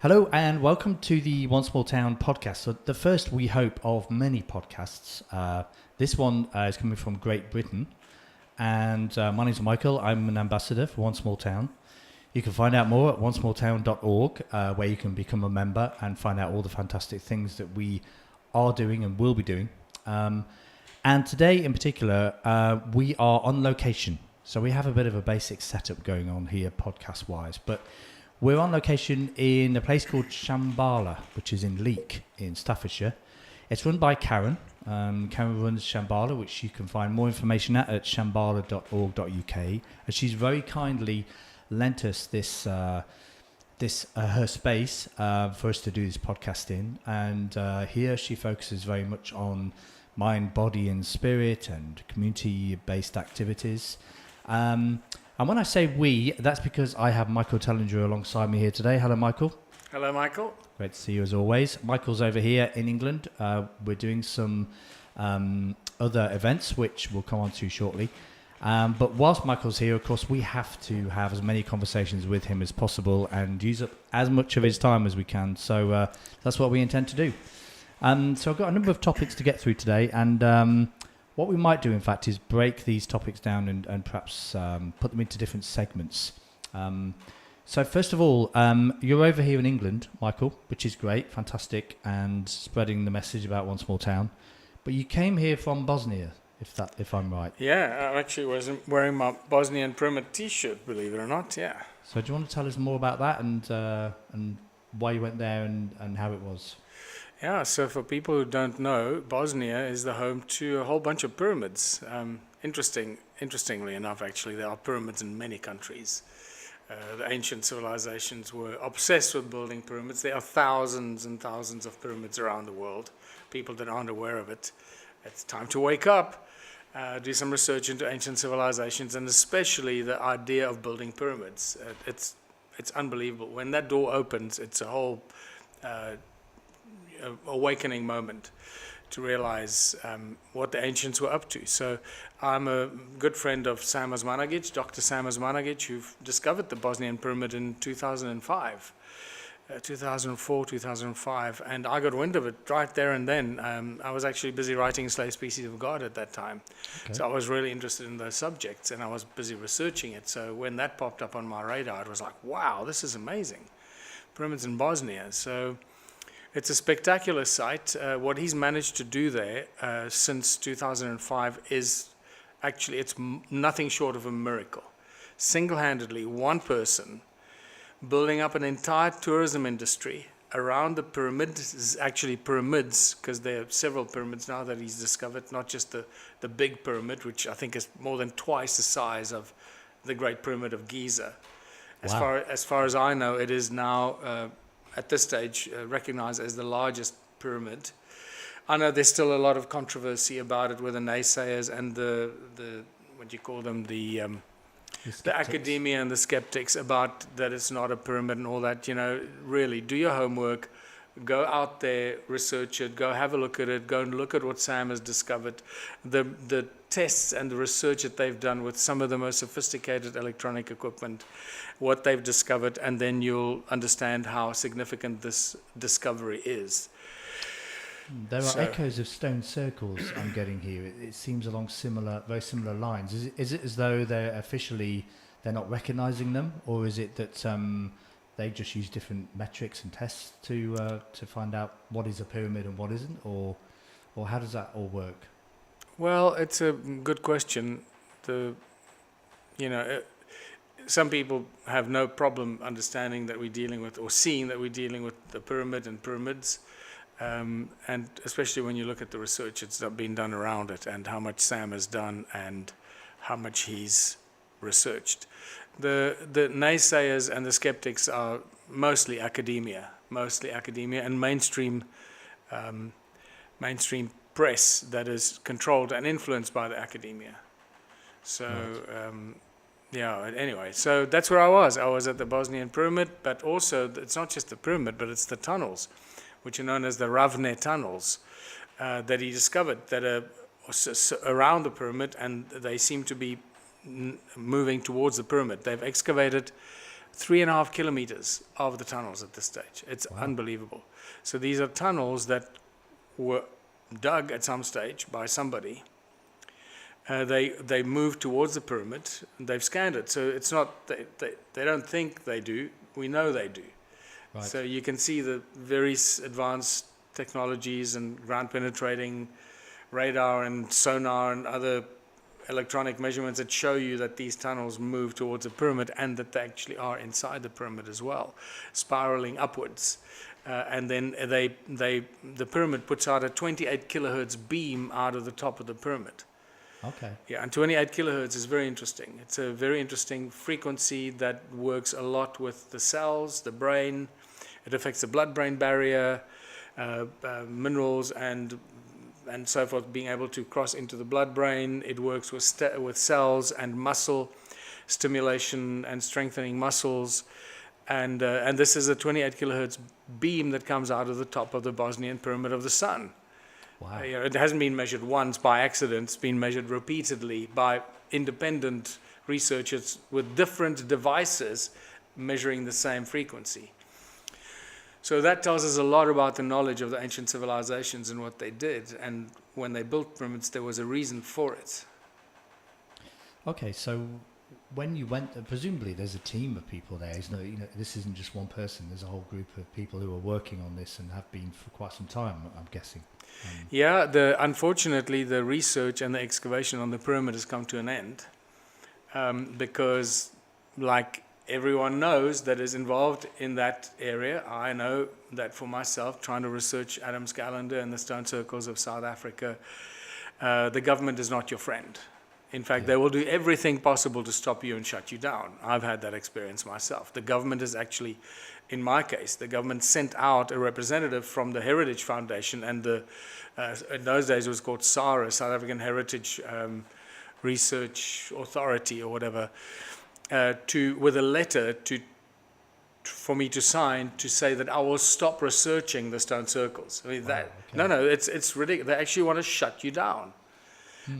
Hello and welcome to the One Small Town podcast. So the first, we hope, of many podcasts. This one is coming from Great Britain, and my name's Michael. I'm an ambassador for One Small Town. You can find out more at onesmalltown.org, where you can become a member and find out all the fantastic things that we are doing and will be doing. And today in particular, we are on location. So we have a bit of a basic setup going on here podcast-wise, but we're on location in a place called Chamberlain, which is in Leek in Staffordshire. It's run by Karen. Karen runs Chamberlain, which you can find more information at chamberlain.org.uk. And she's very kindly lent us this her space for us to do this podcast in. And here she focuses very much on mind, body and spirit and community-based activities. And when I say we, that's because I have Michael Tellinger alongside me here today. Hello, Michael. Hello, Michael. Great to see you as always. Michael's over here in England. We're doing some other events, which we'll come on to shortly. But whilst Michael's here, of course, we have to have as many conversations with him as possible and use up as much of his time as we can. So that's what we intend to do. So I've got a number of topics to get through today, and what we might do, in fact, is break these topics down and perhaps put them into different segments. So first of all, you're over here in England, Michael, which is great, fantastic, and spreading the message about One Small Town. But you came here from Bosnia, if I'm right. Yeah, I actually was wearing my Bosnian Pyramid T-shirt, believe it or not, yeah. So do you want to tell us more about that and why you went there and how it was? Yeah, so for people who don't know, Bosnia is the home to a whole bunch of pyramids. Interestingly enough, actually, there are pyramids in many countries. The ancient civilizations were obsessed with building pyramids. There are thousands and thousands of pyramids around the world. People that aren't aware of it, it's time to wake up, do some research into ancient civilizations, and especially the idea of building pyramids. It's unbelievable. When that door opens, it's a whole awakening moment to realize what the ancients were up to. So I'm a good friend of Sam Osmanagic, Dr. Sam Osmanagic, who discovered the Bosnian pyramid in 2004, 2005, and I got wind of it right there and then. I was actually busy writing Slave Species of God at that time. Okay. So I was really interested in those subjects, and I was busy researching it. So when that popped up on my radar, it was like, wow, this is amazing. Pyramids in Bosnia. So it's a spectacular site. What he's managed to do there since 2005 is actually, it's nothing short of a miracle. Single-handedly, one person building up an entire tourism industry around the pyramids, actually pyramids, because there are several pyramids now that he's discovered, not just the big pyramid, which I think is more than twice the size of the Great Pyramid of Giza. Wow. As far as I know, it is now at this stage recognized as the largest pyramid. I know there's still a lot of controversy about it with the naysayers and the what do you call them, the academia and the skeptics about that it's not a pyramid and all that. You know, really do your homework, go out there, research it, go have a look at it, go and look at what Sam has discovered, the tests and the research that they've done with some of the most sophisticated electronic equipment, what they've discovered, and then you'll understand how significant this discovery is. There are echoes of stone circles I'm getting here. It seems along very similar lines. Is it as though they're not recognizing them, or is it that they just use different metrics and tests to find out what is a pyramid and what isn't, or how does that all work? Well, it's a good question. Some people have no problem understanding that we're dealing with, or seeing that we're dealing with the pyramid and pyramids, and especially when you look at the research that's been done around it and how much Sam has done and how much he's researched. The naysayers and the skeptics are mostly academia and mainstream press that is controlled and influenced by the academia. So, anyway, so that's where I was. I was at the Bosnian Pyramid, but also it's not just the pyramid, but it's the tunnels, which are known as the Ravne tunnels, that he discovered that are around the pyramid, and they seem to be moving towards the pyramid. They've excavated 3.5 kilometers of the tunnels at this stage. It's Wow. unbelievable. So these are tunnels that were dug at some stage by somebody. They moved towards the pyramid. And they've scanned it. So it's not, they don't think they do. We know they do. Right. So you can see the very advanced technologies and ground penetrating radar and sonar and other electronic measurements that show you that these tunnels move towards the pyramid and that they actually are inside the pyramid as well, spiraling upwards. And then the pyramid puts out a 28 kilohertz beam out of the top of the pyramid. Okay. Yeah, and 28 kilohertz is very interesting. It's a very interesting frequency that works a lot with the cells, the brain. It affects the blood-brain barrier, minerals and so forth being able to cross into the blood-brain. It works with cells and muscle stimulation and strengthening muscles. And this is a 28 kilohertz beam that comes out of the top of the Bosnian Pyramid of the Sun. Wow. It hasn't been measured once by accident. It's been measured repeatedly by independent researchers with different devices measuring the same frequency. So that tells us a lot about the knowledge of the ancient civilizations and what they did. And when they built pyramids, there was a reason for it. Okay, so when you went, presumably there's a team of people there. This isn't just one person. There's a whole group of people who are working on this and have been for quite some time, I'm guessing. Yeah, unfortunately, the research and the excavation on the pyramid has come to an end because, like everyone knows that is involved in that area, I know that for myself, trying to research Adam's calendar and the stone circles of South Africa, the government is not your friend. In fact, they will do everything possible to stop you and shut you down. I've had that experience myself. The government is actually, in my case, the government sent out a representative from the Heritage Foundation and in those days it was called SARA, South African Heritage Research Authority or whatever, with a letter for me to sign to say that I will stop researching the stone circles. I mean, No, it's ridiculous. They actually want to shut you down.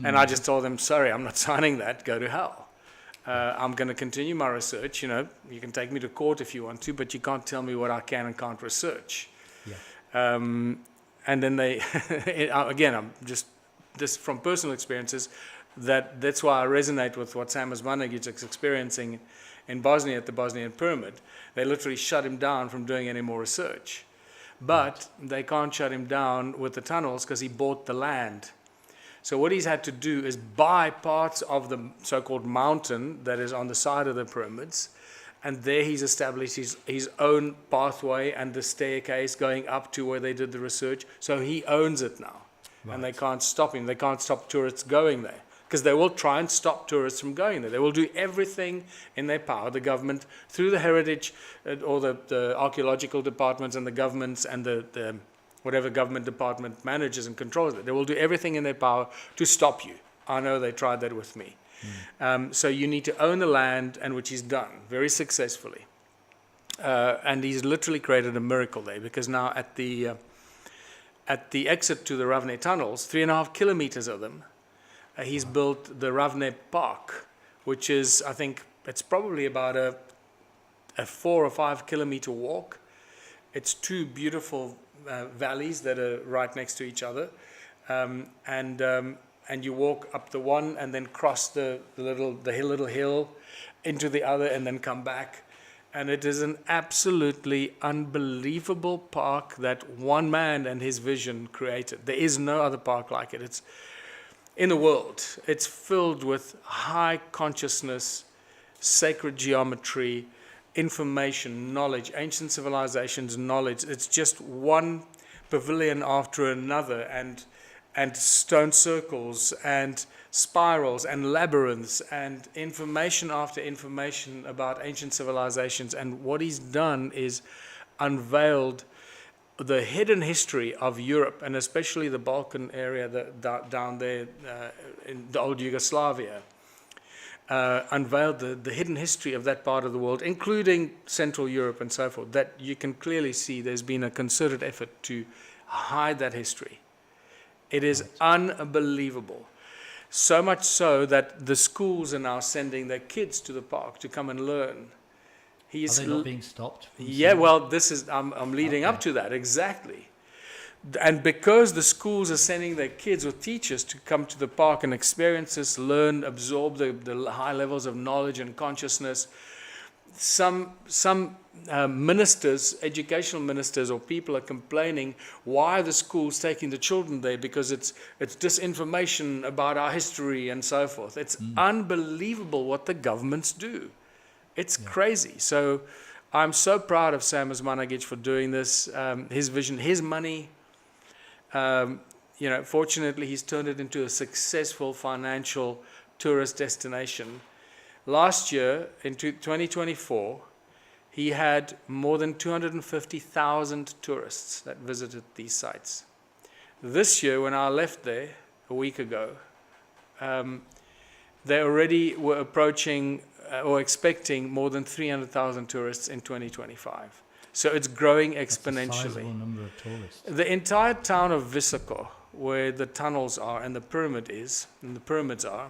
And I just told them, sorry, I'm not signing that, go to hell. I'm going to continue my research. You can take me to court if you want to, but you can't tell me what I can and can't research. Yeah. And then again, I'm just from personal experiences, that's why I resonate with what Sam Osmanagic is experiencing in Bosnia at the Bosnian Pyramid. They literally shut him down from doing any more research. But they can't shut him down with the tunnels because he bought the land. So what he's had to do is buy parts of the so-called mountain that is on the side of the pyramids, and there he's established his own pathway and the staircase going up to where they did the research. So he owns it now, and they can't stop him. They can't stop tourists going there because they will try and stop tourists from going there. They will do everything in their power, the government, through the heritage or the archaeological departments and the governments and the whatever government department manages and controls it. They will do everything in their power to stop you. I know they tried that with me. So you need to own the land, and which he's done very successfully. And he's literally created a miracle there because now at the exit to the Ravne tunnels, 3.5 kilometers of them, he's built the Ravne Park, which is, I think, it's probably about a 4 or 5 kilometer walk. It's two beautiful valleys that are right next to each other, and you walk up the one and then cross the little hill into the other and then come back, and it is an absolutely unbelievable park that one man and his vision created. There is no other park like it. It's in the world. It's filled with high consciousness, sacred geometry, information, knowledge, ancient civilizations, knowledge. It's just one pavilion after another, and stone circles and spirals and labyrinths and information after information about ancient civilizations. And what he's done is unveiled the hidden history of Europe, and especially the Balkan area down there in the old Yugoslavia. Unveiled the hidden history of that part of the world, including Central Europe and so forth, that you can clearly see there's been a concerted effort to hide that history. It is unbelievable. So much so that the schools are now sending their kids to the park to come and learn He's Are they not being stopped? Yeah, well, this is I'm leading up to that exactly. And because the schools are sending their kids or teachers to come to the park and experience this, learn, absorb the high levels of knowledge and consciousness, some ministers, educational ministers or people are complaining, why are the schools taking the children there? Because it's disinformation about our history and so forth. It's unbelievable what the governments do. It's crazy. So I'm so proud of Sam Osmanagich for doing this. His vision, his money. Fortunately, he's turned it into a successful financial tourist destination. Last year, in 2024, he had more than 250,000 tourists that visited these sites. This year, when I left there a week ago, they already were approaching or expecting more than 300,000 tourists in 2025. So it's growing exponentially. That's a sizable number of tourists. The entire town of Visoko, where the tunnels are and the pyramids are,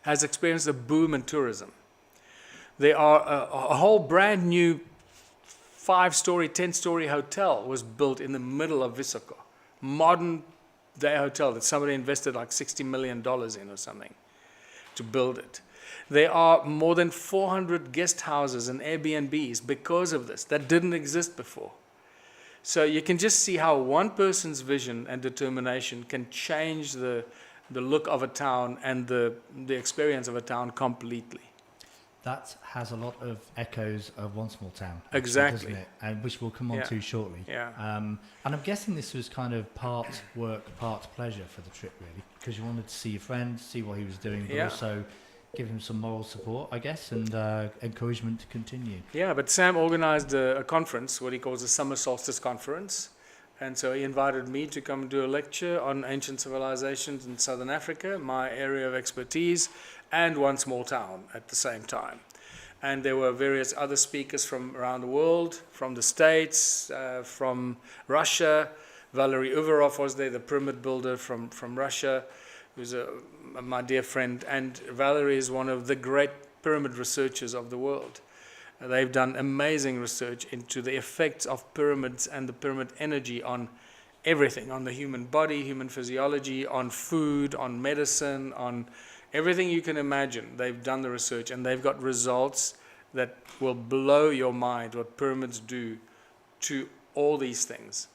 has experienced a boom in tourism. There are a whole brand new 5-story, 10-story hotel was built in the middle of Visoko. Modern day hotel that somebody invested like $60 million in or something to build it. There are more than 400 guest houses and Airbnbs because of this that didn't exist before. So you can just see how one person's vision and determination can change the look of a town and the experience of a town completely. That has a lot of echoes of One Small Town. Actually, exactly. Doesn't it? And which we'll come on to shortly. Yeah. And I'm guessing this was kind of part work, part pleasure for the trip, really, because you wanted to see your friend, see what he was doing, but also give him some moral support, I guess, and encouragement to continue. Yeah, but Sam organized a conference, what he calls a Summer Solstice Conference. And so he invited me to come do a lecture on ancient civilizations in Southern Africa, my area of expertise, and One Small Town at the same time. And there were various other speakers from around the world, from the States, from Russia. Valery Uvarov was there, the pyramid builder from Russia, who's my dear friend. And Valery is one of the great pyramid researchers of the world. They've done amazing research into the effects of pyramids and the pyramid energy on everything, on the human body, human physiology, on food, on medicine, on everything you can imagine. They've done the research and they've got results that will blow your mind what pyramids do to all these things.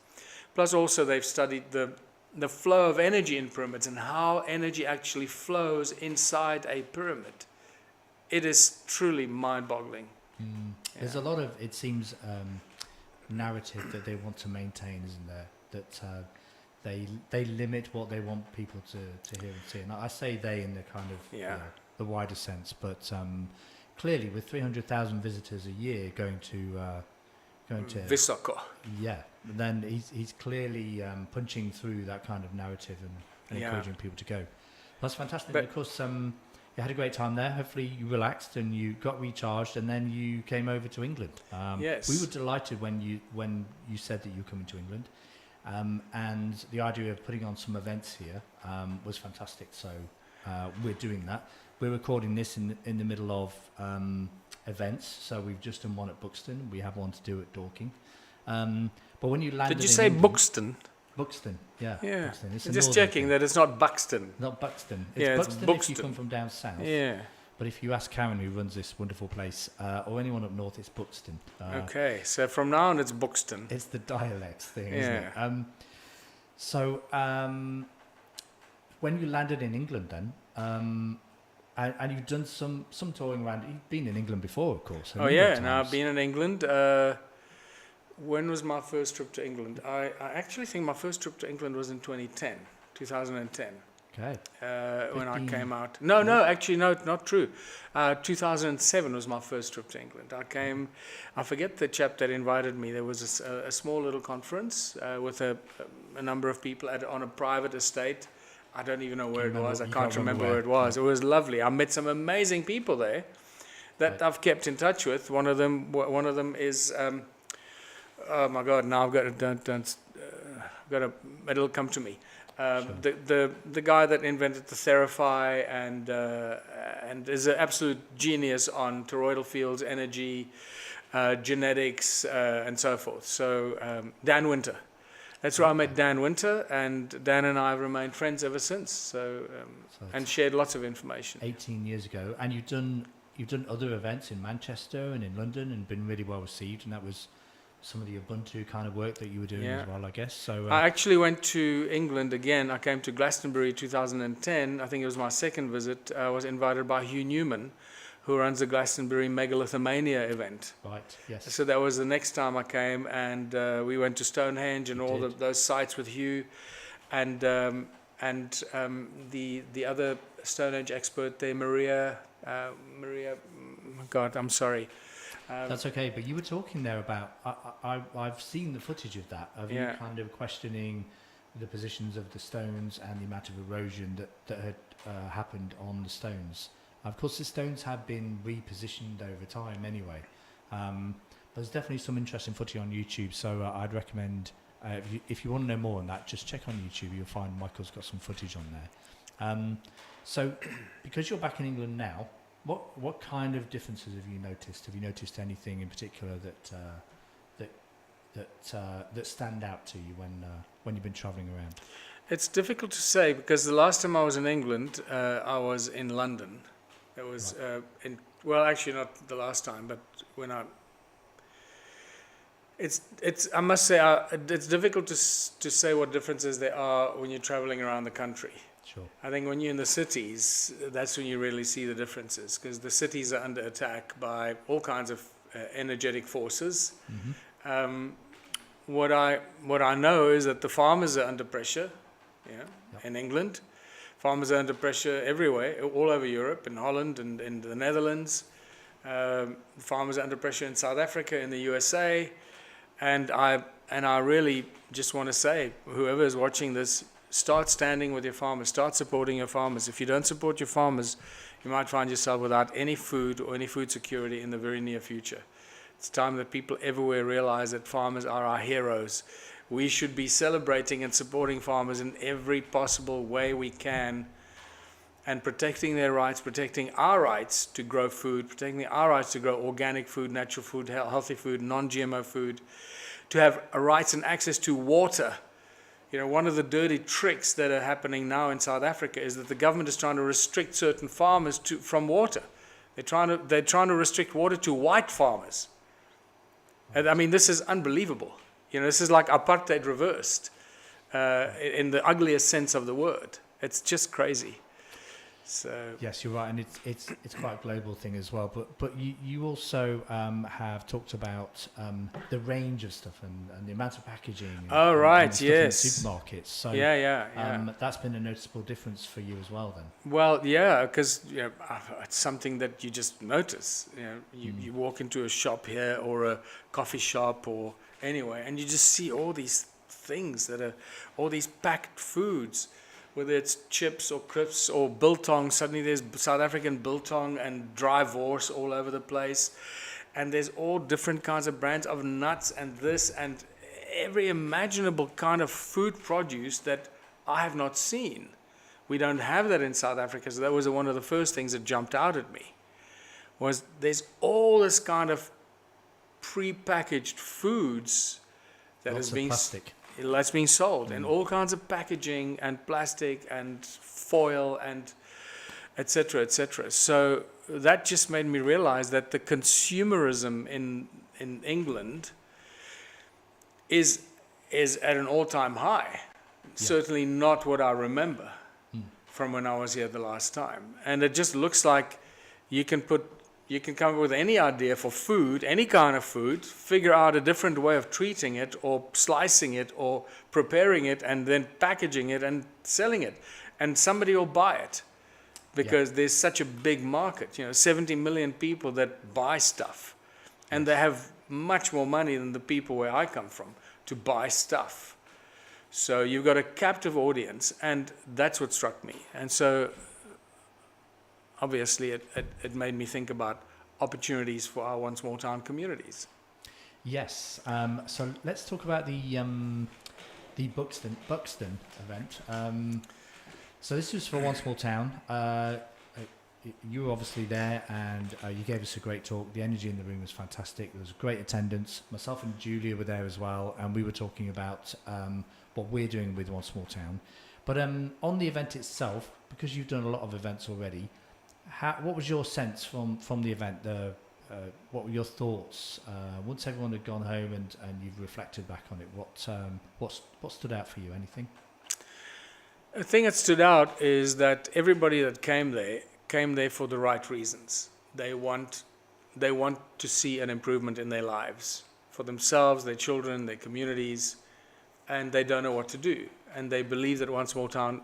Plus also they've studied the flow of energy in pyramids and how energy actually flows inside a pyramid. It is truly mind-boggling. There's a lot of, it seems, narrative that they want to maintain, isn't there? That they limit what they want people to hear and see. And I say they in the kind of the wider sense, but clearly with 300,000 visitors a year going to Visoko. Yeah, then he's clearly punching through that kind of narrative and encouraging people to go. That's fantastic. But of course, you had a great time there. Hopefully you relaxed and you got recharged, and then you came over to England. Yes. We were delighted when you said that you were coming to England, and the idea of putting on some events here was fantastic. So we're doing that. We're recording this in the middle of events. So we've just done one at Buxton. We have one to do at Dorking. But when you landed, did you say England, Buxton? Buxton, yeah. Buxton. It's just checking that it's not Buxton. Not Buxton. It's Buxton Buxton if you come from down south. Yeah. But if you ask Karen, who runs this wonderful place, or anyone up north, it's Buxton. Okay, so from now on it's Buxton. It's the dialect thing, isn't it? So when you landed in England then, and you've done some touring around, you've been in England before, of course. Now I've been in England. When was my first trip to England? I actually think my first trip to England was in 2010. Okay. When I came out. No, actually, no, not true. 2007 was my first trip to England. I forget the chap that invited me. There was a small little conference with a number of people on a private estate. I don't even know where it was. I can't remember where it was. It was lovely. I met some amazing people there that I've kept in touch with. One of them is... oh my God! Now I've got to. It'll come to me. The guy that invented the Therify and is an absolute genius on toroidal fields, energy, genetics, and so forth. So Dan Winter. That's where I met Dan Winter, and Dan and I have remained friends ever since. So and shared lots of information. 18 years ago, and you've done other events in Manchester and in London, and been really well received. And that was some of the Ubuntu kind of work that you were doing as well, I guess. So I actually went to England again. I came to Glastonbury 2010. I think it was my second visit. I was invited by Hugh Newman, who runs the Glastonbury Megalithomania event. Right, yes. So that was the next time I came, and we went to Stonehenge and those sites with Hugh, and the other Stonehenge expert there, Maria. God, I'm sorry. That's okay, but you were talking there about, I've seen the footage of that, of you kind of questioning the positions of the stones and the amount of erosion that had happened on the stones. Of course, the stones have been repositioned over time anyway. There's definitely some interesting footage on YouTube, so I'd recommend, if you want to know more on that, just check on YouTube. You'll find Michael's got some footage on there. So, because you're back in England now, what kind of differences have you noticed? Have you noticed anything in particular that stand out to you when you've been travelling around? It's difficult to say, because the last time I was in England, I was in London. It was actually not the last time, but when I must say it's difficult to say what differences there are when you're traveling around the country. Sure. I think when you're in the cities, that's when you really see the differences, because the cities are under attack by all kinds of energetic forces. Mm-hmm. What I know is that the farmers are under pressure. In England. Farmers are under pressure everywhere, all over Europe, in Holland and in the Netherlands. Farmers are under pressure in South Africa, in the USA. And I really just want to say, whoever is watching this, start standing with your farmers, start supporting your farmers. If you don't support your farmers, you might find yourself without any food or any food security in the very near future. It's time that people everywhere realize that farmers are our heroes. We should be celebrating and supporting farmers in every possible way we can, and protecting their rights, protecting our rights to grow food, protecting our rights to grow organic food, natural food, healthy food, non-GMO food, to have rights and access to water. One of the dirty tricks that are happening now in South Africa is that the government is trying to restrict certain farmers from water. They're trying to restrict water to white farmers. And I mean, this is unbelievable. This is like apartheid reversed in the ugliest sense of the word. It's just crazy. So yes, you're right, and it's quite a global thing as well. But you also have talked about the range of stuff and the amount of packaging. And yes. In supermarkets. So that's been a noticeable difference for you as well, then. Well, yeah, because it's something that you just notice. You walk into a shop here or a coffee shop or anyway, and you just see all these things that are all these packed foods. Whether it's chips or crisps or biltong, suddenly there's South African biltong and dry wors all over the place. And there's all different kinds of brands of nuts and this and every imaginable kind of food produce that I have not seen. We don't have that in South Africa, so that was one of the first things that jumped out at me. Was there's all this kind of pre-packaged foods that is being plastic. That's being sold in all kinds of packaging and plastic and foil and etc. etc. So that just made me realize that the consumerism in England is at an all-time high. Certainly not what I remember from when I was here the last time. And it just looks like you can come up with any idea for food, any kind of food, figure out a different way of treating it or slicing it or preparing it and then packaging it and selling it. And somebody will buy it because there's such a big market, 70 million people that buy stuff. And they have much more money than the people where I come from to buy stuff. So you've got a captive audience, and that's what struck me. And so obviously, it made me think about opportunities for our one small town communities. Yes. So let's talk about the the Buxton event. So this was for One Small Town. You were obviously there, and you gave us a great talk. The energy in the room was fantastic. There was great attendance. Myself and Julia were there as well, and we were talking about what we're doing with One Small Town. But on the event itself, because you've done a lot of events already, what was your sense from the event? What were your thoughts once everyone had gone home and you've reflected back on it? What stood out for you? Anything? The thing that stood out is that everybody that came there for the right reasons. They want to see an improvement in their lives for themselves, their children, their communities, and they don't know what to do. And they believe that One Small Town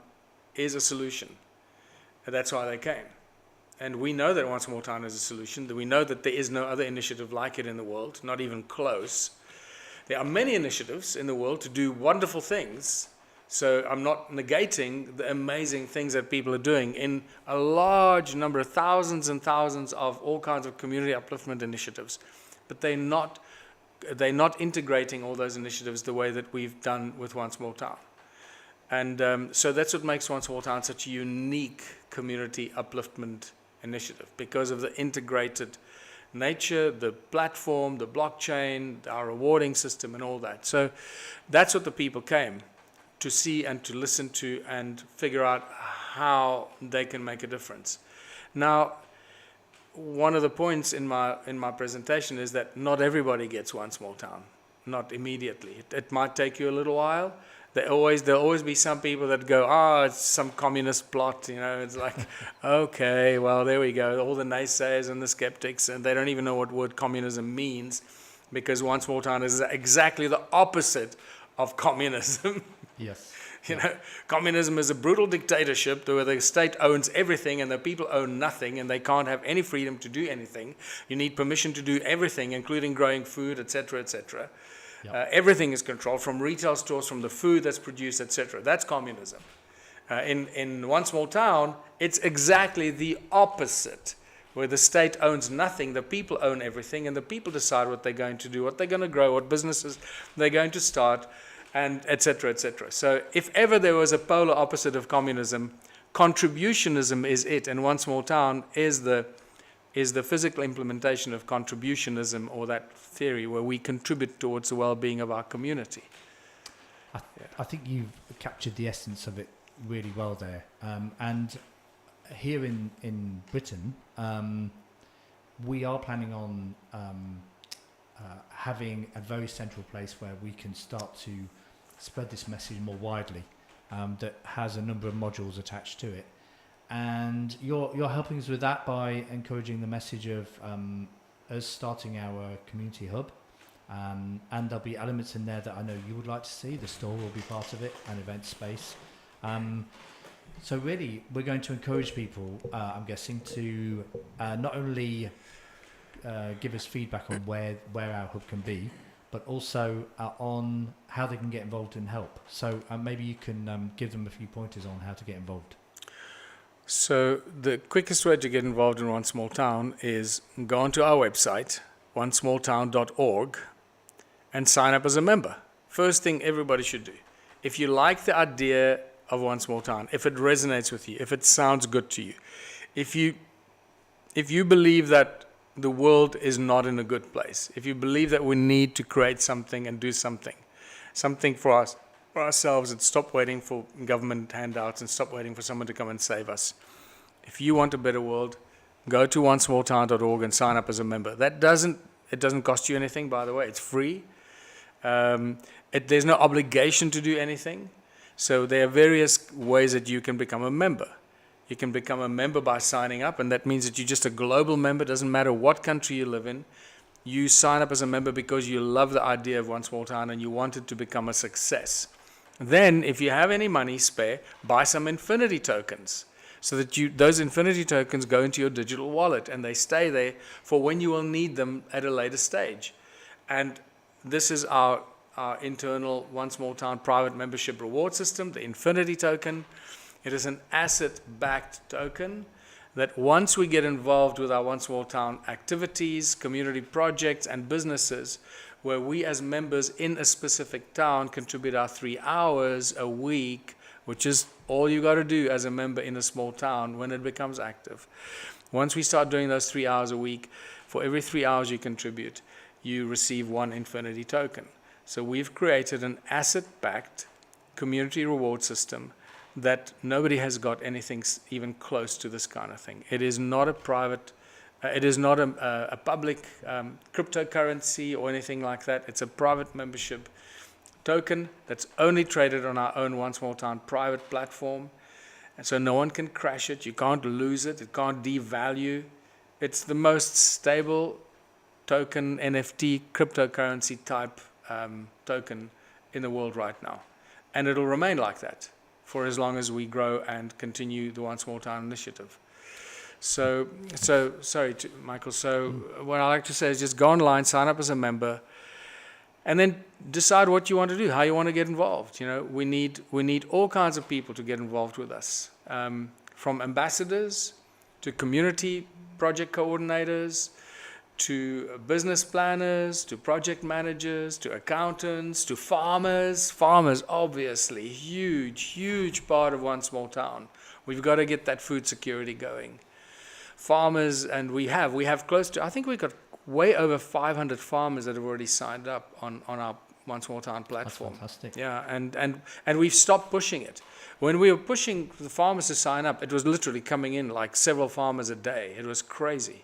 is a solution. And that's why they came. And we know that One Small Town is a solution. We know that there is no other initiative like it in the world, not even close. There are many initiatives in the world to do wonderful things. So I'm not negating the amazing things that people are doing in a large number of thousands and thousands of all kinds of community upliftment initiatives. But they're not integrating all those initiatives the way that we've done with One Small Town. And so that's what makes One Small Town such a unique community upliftment initiative, because of the integrated nature, the platform, the blockchain, our rewarding system, and all that. So that's what the people came to see and to listen to and figure out how they can make a difference. Now, one of the points in my presentation is that not everybody gets One Small Town, not immediately. It might take you a little while. There'll always be some people that go, it's some communist plot, it's like, okay, well, there we go. All the naysayers and the skeptics, and they don't even know what word communism means, because One Small Town is exactly the opposite of communism. Yes. Communism is a brutal dictatorship where the state owns everything and the people own nothing, and they can't have any freedom to do anything. You need permission to do everything, including growing food, etc., etc. Yep. Everything is controlled, from retail stores, from the food that's produced, etc. That's communism. In One Small Town, it's exactly the opposite, where the state owns nothing, the people own everything, and the people decide what they're going to do, what they're going to grow, what businesses they're going to start, and etc., etc. So if ever there was a polar opposite of communism, contributionism is it, and One Small Town is the physical implementation of contributionism, or that theory where we contribute towards the well-being of our community. I think you've captured the essence of it really well there. And here in Britain, we are planning on having a very central place where we can start to spread this message more widely, that has a number of modules attached to it. And you're helping us with that by encouraging the message of us starting our community hub, and there'll be elements in there that I know you would like to see. The store will be part of it, an event space. So really, we're going to encourage people, I'm guessing, to not only give us feedback on where our hub can be, but also on how they can get involved and help. So maybe you can give them a few pointers on how to get involved. So the quickest way to get involved in One Small Town is go onto our website, onesmalltown.org, and sign up as a member. First thing everybody should do. If you like the idea of One Small Town, if it resonates with you, if it sounds good to you, if you believe that the world is not in a good place, if you believe that we need to create something and do something for us, for ourselves, and stop waiting for government handouts and stop waiting for someone to come and save us. If you want a better world, go to onesmalltown.org and sign up as a member. It doesn't cost you anything, by the way. It's free. There's no obligation to do anything. So there are various ways that you can become a member. You can become a member by signing up, and that means that you're just a global member. It doesn't matter what country you live in. You sign up as a member because you love the idea of One Small Town and you want it to become a success. Then, if you have any money spare, buy some Infinity tokens, so that those Infinity tokens go into your digital wallet and they stay there for when you will need them at a later stage. And this is our internal One Small Town private membership reward system, the Infinity token. It is an asset-backed token that once we get involved with our One Small Town activities, community projects, and businesses, where we as members in a specific town contribute our 3 hours a week, which is all you got to do as a member in a small town when it becomes active. Once we start doing those 3 hours a week, for every 3 hours you contribute, you receive 1 Infinity token. So we've created an asset-backed community reward system that nobody has got anything even close to this kind of thing. It is not a private, it is not a public cryptocurrency or anything like that. It's a private membership token that's only traded on our own One Small Town private platform. And so no one can crash it. You can't lose it. It can't devalue. It's the most stable token, NFT, cryptocurrency type token in the world right now. And it'll remain like that for as long as we grow and continue the One Small Town initiative. So sorry, Michael. So what I like to say is just go online, sign up as a member, and then decide what you want to do, how you want to get involved. You know, we need all kinds of people to get involved with us, from ambassadors to community project coordinators, to business planners, to project managers, to accountants, to farmers. Farmers, obviously, huge part of One Small Town. We've got to get that food security going. Farmers, and we have close to, I think we've got way over 500 farmers that have already signed up on our One Small Town platform. That's fantastic. Yeah, and we've stopped pushing it. When we were pushing the farmers to sign up, it was literally coming in like several farmers a day. It was crazy.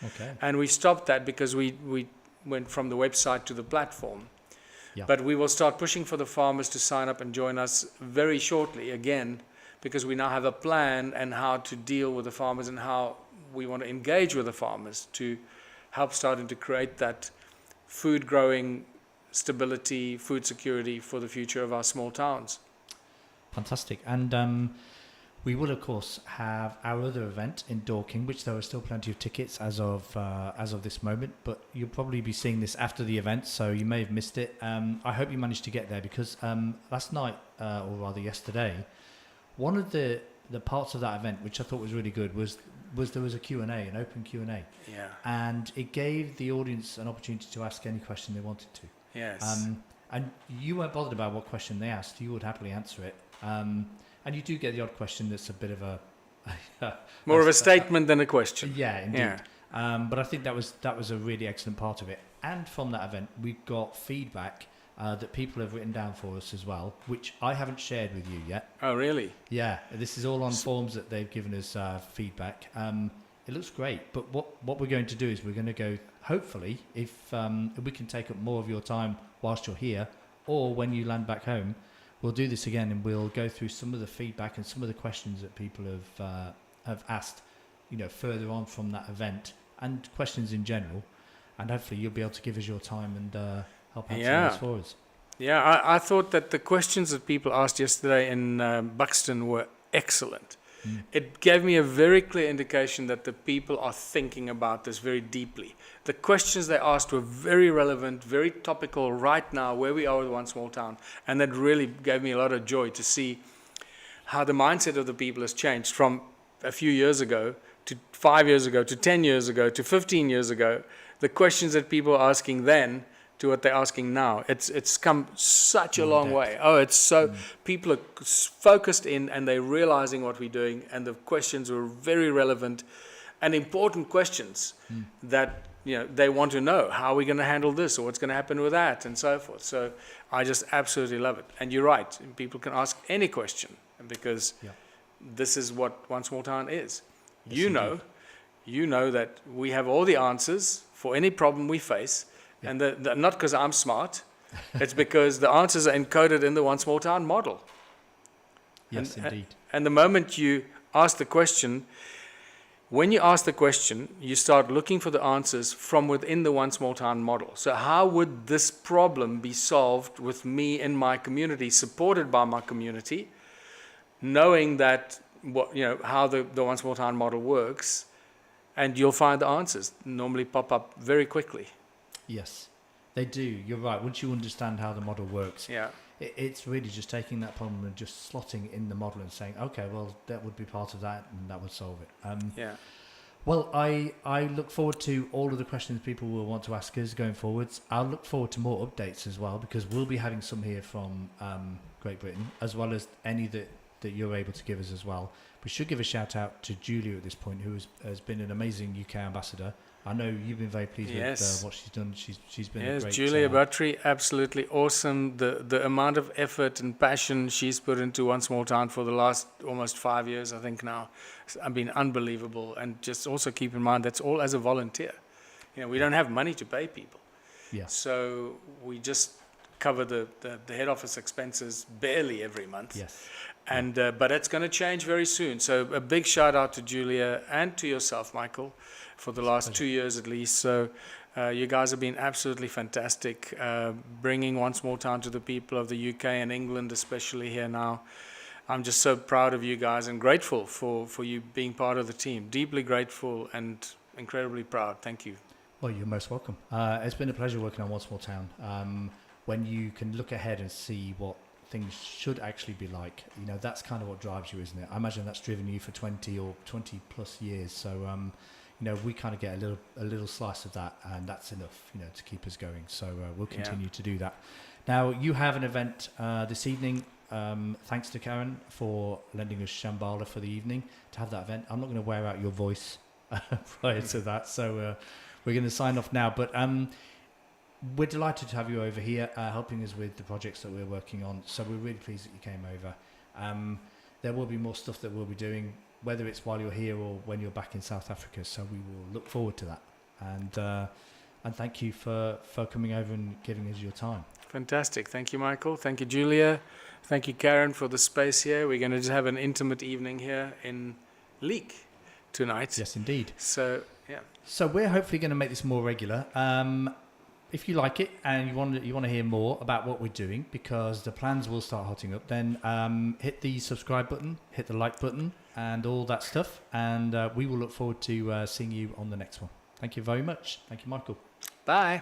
Okay. And we stopped that because we went from the website to the platform. Yeah. But we will start pushing for the farmers to sign up and join us very shortly again, because we now have a plan and how to deal with the farmers and how we want to engage with the farmers to help starting to create that food growing stability, food security for the future of our small towns. Fantastic. And we will, of course, have our other event in Dorking, which there are still plenty of tickets as of this moment. But you'll probably be seeing this after the event, so you may have missed it. I hope you managed to get there, because last night, or rather yesterday, one of the parts of that event, which I thought was really good, was there was a Q&A, an open Q&A. Yeah. And it gave the audience an opportunity to ask any question they wanted to. Yes. And you weren't bothered about what question they asked. You would happily answer it. And you do get the odd question that's a bit of a more of a statement than a question. Yeah, indeed. Yeah. But I think that was a really excellent part of it. And from that event, we got feedback that people have written down for us as well, which I haven't shared with you yet. Oh, really? Yeah, this is all on forms that they've given us feedback. It looks great, but what we're going to do is we're going to go, hopefully, if we can take up more of your time whilst you're here, or when you land back home, we'll do this again, and we'll go through some of the feedback and some of the questions that people have asked, further on from that event, and questions in general, and hopefully you'll be able to give us your time and help answer those for us. Yeah, I thought that the questions that people asked yesterday in Buxton were excellent. It gave me a very clear indication that the people are thinking about this very deeply. The questions they asked were very relevant, very topical right now, where we are with One Small Town. And that really gave me a lot of joy to see how the mindset of the people has changed from a few years ago to 5 years ago to 10 years ago to 15 years ago. The questions that people were asking then to what they're asking now. It's come such a long way. Oh, it's so people are focused in, and they're realizing what we're doing, and the questions were very relevant and important questions that they want to know. How are we going to handle this, or what's going to happen with that, and so forth. So I just absolutely love it. And you're right, people can ask any question, because this is what One Small Town is. Yes, You know that we have all the answers for any problem we face. And not because I'm smart, it's because the answers are encoded in the One Small Town model. Yes, indeed. And the moment you ask the question, when you ask the question, you start looking for the answers from within the One Small Town model. So how would this problem be solved with me in my community, supported by my community, knowing that how the One Small Town model works, and you'll find the answers normally pop up very quickly. Yes. They do. You're right. Once you understand how the model works, Yeah. it's really just taking that problem and just slotting in the model and saying, okay, well, that would be part of that, and that would solve it. Yeah. Well, I look forward to all of the questions people will want to ask us going forwards. I'll look forward to more updates as well, because we'll be having some here from Great Britain, as well as any that you're able to give us as well. We should give a shout out to Julia at this point, who has been an amazing UK ambassador. I know you've been very pleased with what she's done. She's been a great... Julia Buttrey, absolutely awesome. The amount of effort and passion she's put into One Small Town for the last almost 5 years, I think now, has been unbelievable. And just also keep in mind, that's all as a volunteer. We don't have money to pay people. Yeah. So we just cover the head office expenses barely every month. Yes. And but it's going to change very soon. So a big shout out to Julia and to yourself, Michael, for the last 2 years at least. So you guys have been absolutely fantastic, bringing One Small Town to the people of the UK and England, especially here now. I'm just so proud of you guys and grateful for you being part of the team. Deeply grateful and incredibly proud. Thank you. Well, you're most welcome. It's been a pleasure working on One Small Town. When you can look ahead and see what things should actually be like, that's kind of what drives you, isn't it? I imagine that's driven you for 20 or 20 plus years. So, we kind of get a little slice of that, and that's enough, to keep us going. So we'll continue to do that. Now, you have an event this evening. Thanks to Karen for lending us Shambhala for the evening to have that event. I'm not going to wear out your voice prior to that, so we're going to sign off now. But we're delighted to have you over here helping us with the projects that we're working on. So we're really pleased that you came over. There will be more stuff that we'll be doing, whether it's while you're here or when you're back in South Africa. So we will look forward to that. And thank you for coming over and giving us your time. Fantastic. Thank you, Michael. Thank you, Julia. Thank you, Karen, for the space here. We're going to just have an intimate evening here in Leek tonight. Yes, indeed. So, yeah. So we're hopefully going to make this more regular. If you like it and you want to hear more about what we're doing, because the plans will start hotting up, then hit the subscribe button, hit the like button, and all that stuff. And we will look forward to seeing you on the next one. Thank you very much. Thank you, Michael. Bye.